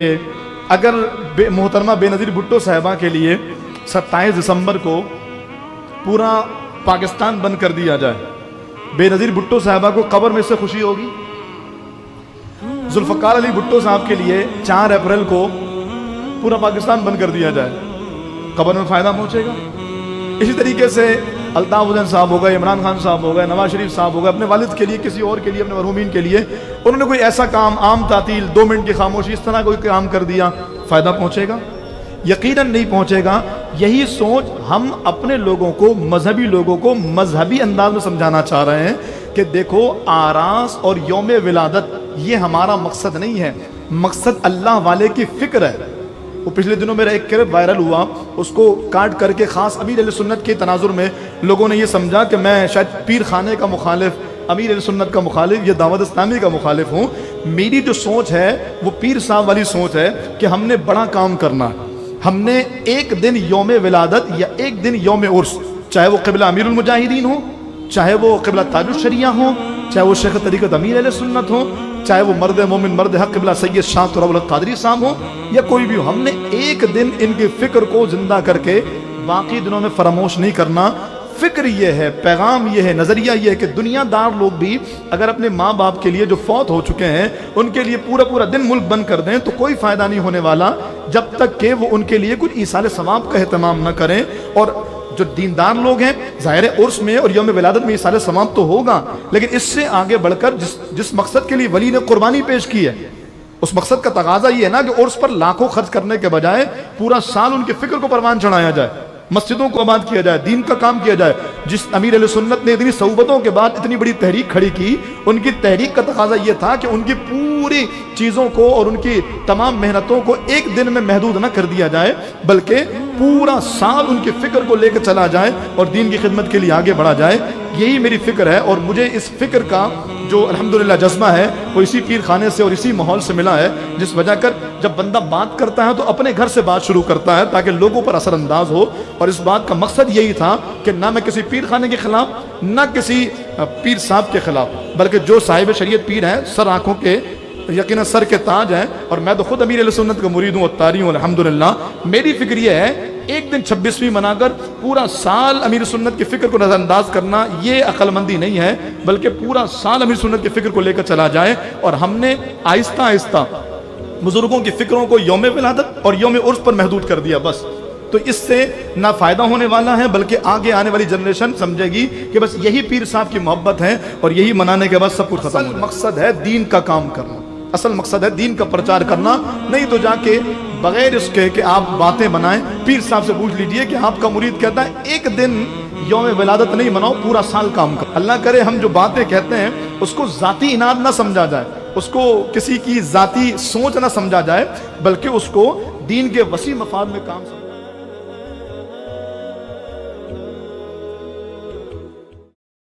اگر محترمہ بے نظیر بھٹو صاحبہ کے لیے 27 دسمبر کو پورا پاکستان بند کر دیا جائے، بے نظیر بھٹو صاحبہ کو قبر میں سے خوشی ہوگی؟ ذوالفقار علی بھٹو صاحب کے لیے 4 اپریل کو پورا پاکستان بند کر دیا جائے، قبر میں فائدہ پہنچے گا؟ اسی طریقے سے الطاف حسین صاحب ہو گئے، عمران خان صاحب ہو گئے، نواز شریف صاحب ہو گئے، اپنے والد کے لیے، کسی اور کے لیے، اپنے مرحومین کے لیے انہوں نے کوئی ایسا کام، عام تعطیل، 2 منٹ کی خاموشی، اس طرح کوئی کام کر دیا، فائدہ پہنچے گا؟ یقیناً نہیں پہنچے گا۔ یہی سوچ ہم اپنے لوگوں کو، مذہبی لوگوں کو مذہبی انداز میں سمجھانا چاہ رہے ہیں کہ دیکھو، آراس اور یوم ولادت یہ ہمارا مقصد نہیں ہے، مقصد اللہ والے کی فکر ہے۔ وہ پچھلے دنوں میرا ایک کلپ وائرل ہوا، اس کو کاٹ کر کے خاص امیر اہل سنت کے تناظر میں لوگوں نے یہ سمجھا کہ میں شاید پیر خانے کا مخالف، امیر اہل سنت کا مخالف یا دعوت اسلامی کا مخالف ہوں۔ میری جو سوچ ہے وہ پیر صاحب والی سوچ ہے کہ ہم نے بڑا کام کرنا ہے، ہم نے ایک دن یوم ولادت یا ایک دن یوم عرس، چاہے وہ قبلہ امیر المجاہدین ہو، چاہے وہ قبلہ تاج الشریعہ ہو، چاہے وہ شیخ طریقت امیر اہل سنت ہو، چاہے وہ مرد مومن مرد حق قبلہ سید شاہ تراب القادری صاحب ہو یا کوئی بھی ہو، ہم نے ایک دن ان کی فکر کو زندہ کر کے باقی دنوں میں فراموش نہیں کرنا۔ فکر یہ ہے، پیغام یہ ہے، نظریہ یہ ہے کہ دنیا دار لوگ بھی اگر اپنے ماں باپ کے لیے جو فوت ہو چکے ہیں ان کے لیے پورا دن ملک بند کر دیں تو کوئی فائدہ نہیں ہونے والا، جب تک کہ وہ ان کے لیے کچھ ایصال ثواب کا اہتمام نہ کریں۔ اور جو دیندار لوگ ہیں، ظاہر عرس میں اور یوم ولادت میں ایصال ثواب تو ہوگا، لیکن اس سے آگے بڑھ کر جس مقصد کے لیے ولی نے قربانی پیش کی ہے، اس مقصد کا تقاضا یہ ہے نا کہ عرس پر لاکھوں خرچ کرنے کے بجائے پورا سال ان کی فکر کو پروان چڑھایا جائے، مسجدوں کو آباد کیا جائے، دین کا کام کیا جائے۔ جس امیر اہل سنت نے اتنی صحبتوں کے بعد اتنی بڑی تحریک کھڑی کی، ان کی تحریک کا تقاضا یہ تھا کہ ان کی پوری چیزوں کو اور ان کی تمام محنتوں کو ایک دن میں محدود نہ کر دیا جائے، بلکہ پورا سال ان کی فکر کو لے کر چلا جائے اور دین کی خدمت کے لیے آگے بڑھا جائے۔ یہی میری فکر ہے، اور مجھے اس فکر کا جو الحمدللہ جذبہ ہے وہ اسی پیر خانے سے اور اسی ماحول سے ملا ہے، جس وجہ کر جب بندہ بات کرتا ہے تو اپنے گھر سے بات شروع کرتا ہے تاکہ لوگوں پر اثر انداز ہو۔ اور اس بات کا مقصد یہی تھا کہ نہ میں کسی پیر خانے کے خلاف، نہ کسی پیر صاحب کے خلاف، بلکہ جو صاحب شریعت پیر ہیں، سر آنکھوں کے، یقیناً سر کے تاج ہیں، اور میں تو خود امیر اہل سنت کا مرید ہوں اور طاری ہوں الحمدللہ۔ میری فکر یہ ہے، ایک دن 26ویں منا کر پورا سال امیر سنت کی فکر کو نظر انداز کرنا یہ عقل مندی نہیں ہے، بلکہ پورا سال امیر سنت کی فکر کو لے کر چلا جائے۔ اور ہم نے آہستہ آہستہ بزرگوں کی فکروں کو یوم ولادت اور یوم عرس پر محدود کر دیا بس، تو اس سے نہ فائدہ ہونے والا ہے، بلکہ آگے آنے والی جنریشن سمجھے گی کہ بس یہی پیر صاحب کی محبت ہے اور یہی منانے کے بعد سب کچھ ختم۔ اصل مقصد ہے دین کا کام کرنا، اصل مقصد ہے دین کا پرچار کرنا، نہیں تو جا کے بغیر اس کے کہ آپ باتیں بنائیں، پیر صاحب سے پوچھ لیجئے کہ آپ کا مرید کہتا ہے ایک دن یوم ولادت نہیں مناؤ، پورا سال کام کرو۔ اللہ کرے ہم جو باتیں کہتے ہیں اس کو ذاتی اناد نہ سمجھا جائے، اس کو کسی کی ذاتی سوچ نہ سمجھا جائے، بلکہ اس کو دین کے وسیع مفاد میں کام سمجھا۔